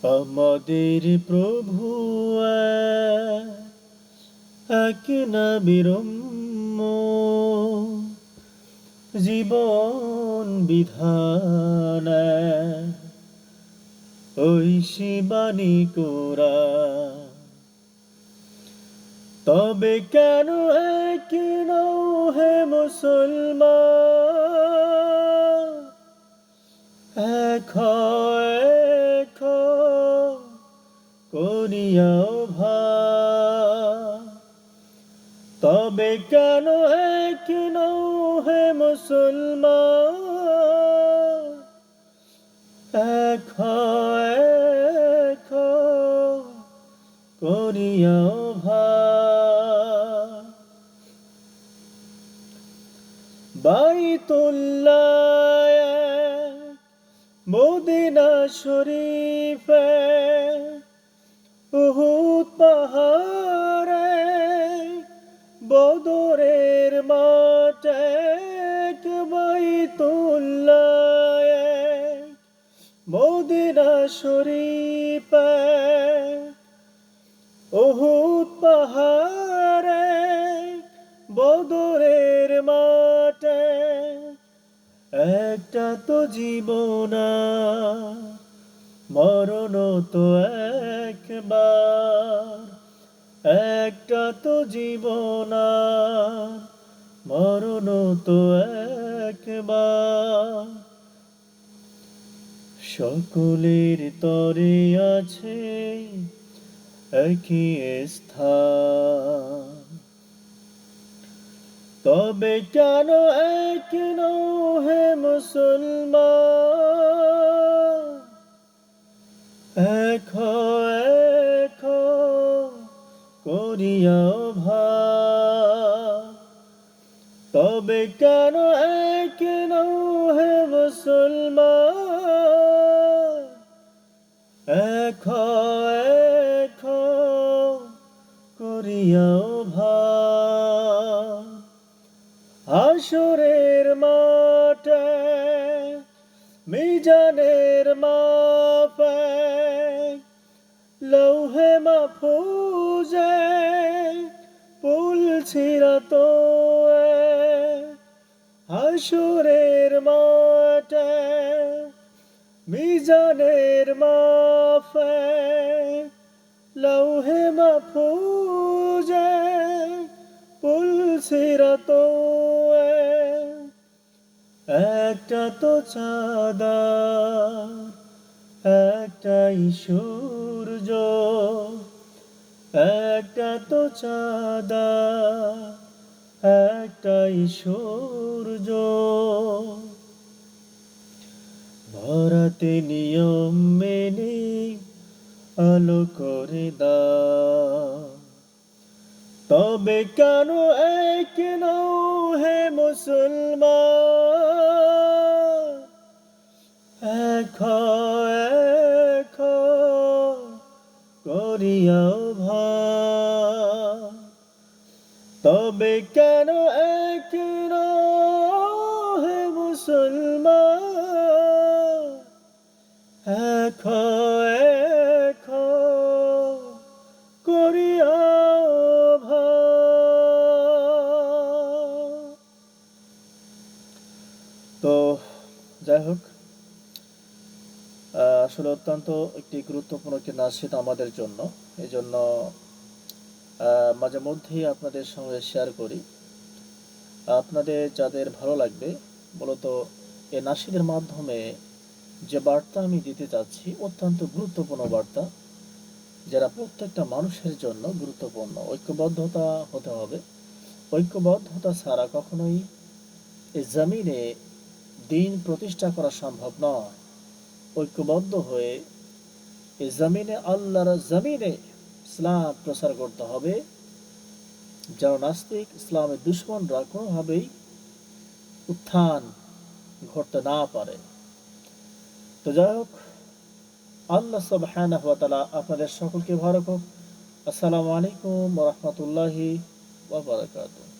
আমাদের প্রভু এক না বিরম্য জীবন বিধান ঐশী বাণী কোরা। তবে কেন এক নও হে মুসলমান, এক করিয়াও ভাই। তবে কেন এক নও হে মুসলমান, এক করিয়াও ভাই। বাইতুল্লাহ মদিনা শরীফে উহুদ পাহাড়ে বদরের মাঠে বাইতুল্লাহ মদিনা শরীফে উহুদ পাহাড়ে বদরের মাঠে একটা তো জীবন মরণ তো একবার, একটা তো জীবন মরণ তো একবার। সকলের তরে আছে একই স্থান, তবে কেন এক নও হে মুসলমান, এক করিয়াও ভাই। তবে কেন এক নও হে মুসলমান, এক করিয়াও ভাই। হাসরের মাঠে মিজানের মাপে লৌহে মাহফুজে পুল ছিরাত। হাসরের মাঠে মিজানের মাপে লৌহে মাহফুজে পুল ছিরাত। একটা তো চাঁদা একটাই সূর্য, একটা তো চাঁদা একটাই সূর্য। ভরাতে নিয়ম মেনে আলো করে দাও। তবে কেন এক নও হে মুসলমান, এক করিয়াও ভাই। তবে কেন এক নও হে মুসলমান, এক করিয়াও ভাই। তো যাই হোক, আসলে অত্যন্ত একটি গুরুত্বপূর্ণ একটি নাশিদ আমাদের জন্য। এই জন্য মাঝে মধ্যেই আপনাদের সঙ্গে শেয়ার করি। আপনাদের যাদের ভালো লাগবে, মূলত এই নাশিদের মাধ্যমে যে বার্তা আমি দিতে চাচ্ছি অত্যন্ত গুরুত্বপূর্ণ বার্তা, যারা প্রত্যেকটা মানুষের জন্য গুরুত্বপূর্ণ। ঐক্যবদ্ধতা হতে হবে। ঐক্যবদ্ধতা ছাড়া কখনোই এই জমিনে দিন প্রতিষ্ঠা করা সম্ভব নয়। ঐক্যবদ্ধ হয়ে এই জমিনে আল্লাহর জমিনে ইসলাম প্রচার করতে হবে, যেন নাস্তিক ইসলামের দুশ্মনরা কোনোভাবেই উত্থান ঘটতে না পারে। তো যাই হোক, আল্লাহ সুবহানাহু ওয়া তাআলা আপনাদের সকলকে ভালো রাখুক। আসসালামু আলাইকুম ওয়া রাহমাতুল্লাহি ওয়া বারাকাতুহু।